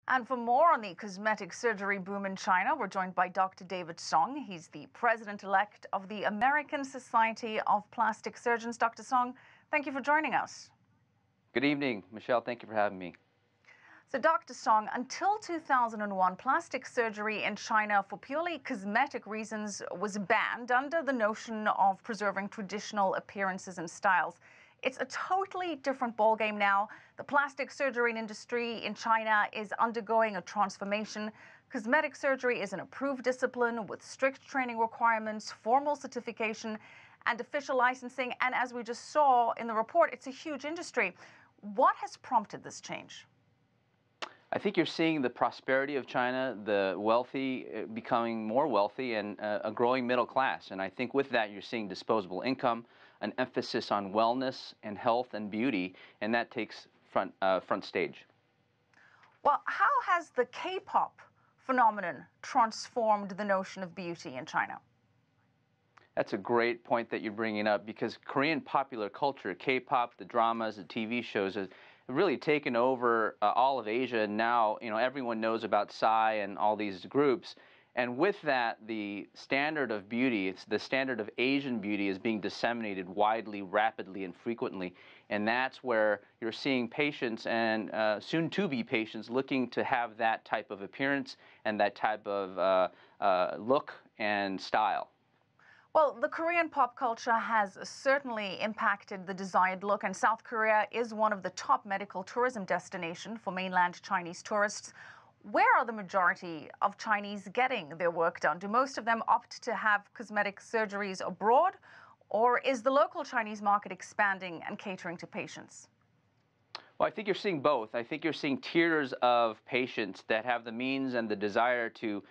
And for more on the cosmetic surgery boom in China, we're joined by Dr. David Song. He's the president-elect of the American Society of Plastic Surgeons. Dr. Song, thank you for joining us. Good evening, Michelle. Thank you for having me. So, Dr. Song, until 2001, plastic surgery in China for purely cosmetic reasons was banned under the notion of preserving traditional appearances and styles. It's a totally different ballgame now. The plastic surgery industry in China is undergoing a transformation. Cosmetic surgery is an approved discipline with strict training requirements, formal certification, and official licensing. And as we just saw in the report, it's a huge industry. What has prompted this change? I think you're seeing the prosperity of China, the wealthy becoming more wealthy, and a growing middle class. And I think with that, you're seeing disposable income, an emphasis on wellness and health and beauty, and that takes front stage. Well, how has the K-pop phenomenon transformed the notion of beauty in China? That's a great point that you're bringing up, because Korean popular culture, K-pop, the dramas, the TV shows, has really taken over all of Asia. And now, everyone knows about Psy and all these groups. And with that, the standard of beauty, it's the standard of Asian beauty, is being disseminated widely, rapidly, and frequently. And that's where you're seeing patients and soon-to-be patients looking to have that type of appearance and that type of look and style. Well, the Korean pop culture has certainly impacted the desired look, and South Korea is one of the top medical tourism destinations for mainland Chinese tourists. Where are the majority of Chinese getting their work done? Do most of them opt to have cosmetic surgeries abroad, or is the local Chinese market expanding and catering to patients? Well, I think you're seeing both. I think you're seeing tiers of patients that have the means and the desire to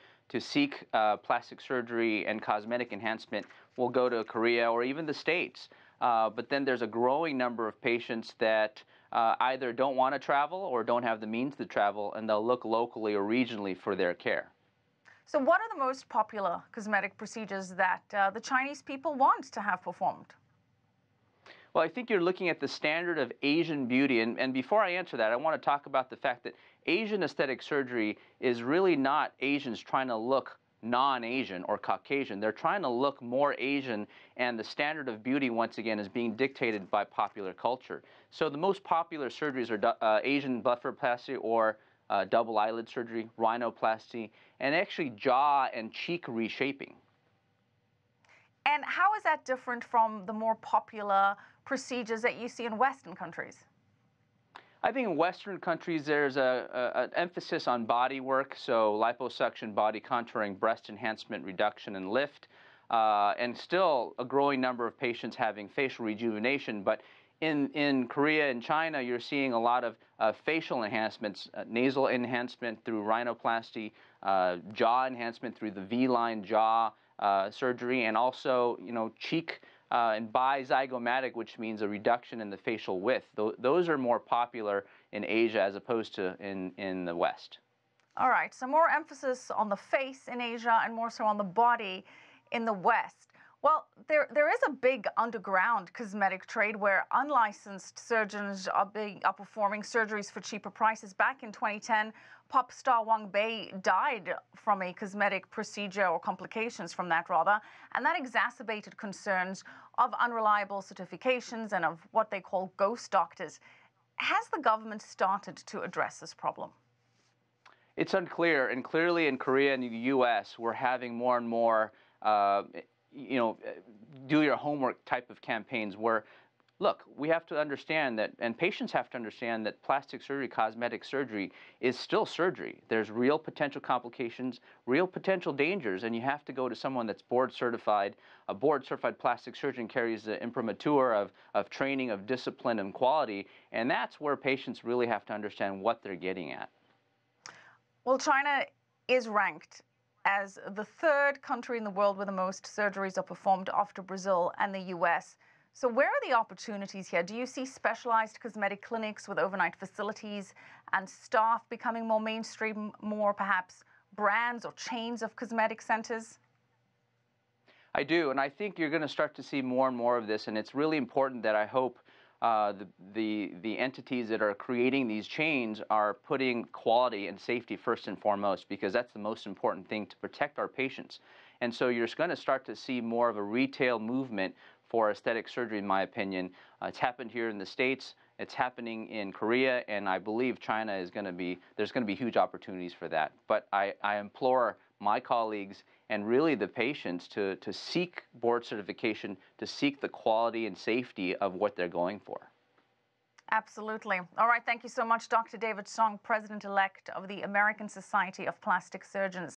seek plastic surgery and cosmetic enhancement will go to Korea or even the States. But then there's a growing number of patients that either don't want to travel or don't have the means to travel, and they'll look locally or regionally for their care. So what are the most popular cosmetic procedures that the Chinese people want to have performed? Well, I think you're looking at the standard of Asian beauty. And before I answer that, I want to talk about the fact that Asian aesthetic surgery is really not Asians trying to look non-Asian or Caucasian. They're trying to look more Asian, and the standard of beauty, once again, is being dictated by popular culture. So the most popular surgeries are Asian blepharoplasty or double eyelid surgery, rhinoplasty, and actually jaw and cheek reshaping. And how is that different from the more popular procedures that you see in Western countries? I think in Western countries, there's an emphasis on body work, so liposuction, body contouring, breast enhancement, reduction, and lift, and still a growing number of patients having facial rejuvenation. But in Korea and China, you're seeing a lot of facial enhancements, nasal enhancement through rhinoplasty, jaw enhancement through the V-line jaw surgery, and also, cheek and bizygomatic, which means a reduction in the facial width. Those are more popular in Asia as opposed to in the West. All right, so more emphasis on the face in Asia and more so on the body in the West. Well, there is a big underground cosmetic trade where unlicensed surgeons are performing surgeries for cheaper prices. Back in 2010, pop star Wang Bei died from a cosmetic procedure, or complications from that rather, and that exacerbated concerns of unreliable certifications and of what they call ghost doctors. Has the government started to address this problem? It's unclear, and clearly in Korea and the U.S., we're having more and more do your homework type of campaigns where, look, we have to understand that, and patients have to understand that plastic surgery, cosmetic surgery is still surgery. There's real potential complications, real potential dangers, and you have to go to someone that's board certified. A board certified plastic surgeon carries the imprimatur of training, of discipline and quality, and that's where patients really have to understand what they're getting at. Well, China is ranked as the third country in the world where the most surgeries are performed after Brazil and the US. So where are the opportunities here? Do you see specialized cosmetic clinics with overnight facilities and staff becoming more mainstream, more perhaps brands or chains of cosmetic centers? I do, and I think you're going to start to see more and more of this, and it's really important that I hope the entities that are creating these chains are putting quality and safety first and foremost, because that's the most important thing to protect our patients. And so you're going to start to see more of a retail movement for aesthetic surgery, in my opinion. It's happened here in the States, it's happening in Korea, and I believe China is going to be, there's going to be huge opportunities for that. But I implore my colleagues and really the patients to seek board certification, to seek the quality and safety of what they're going for. Absolutely. All right, thank you so much, Dr. David Song, President-elect of the American Society of Plastic Surgeons.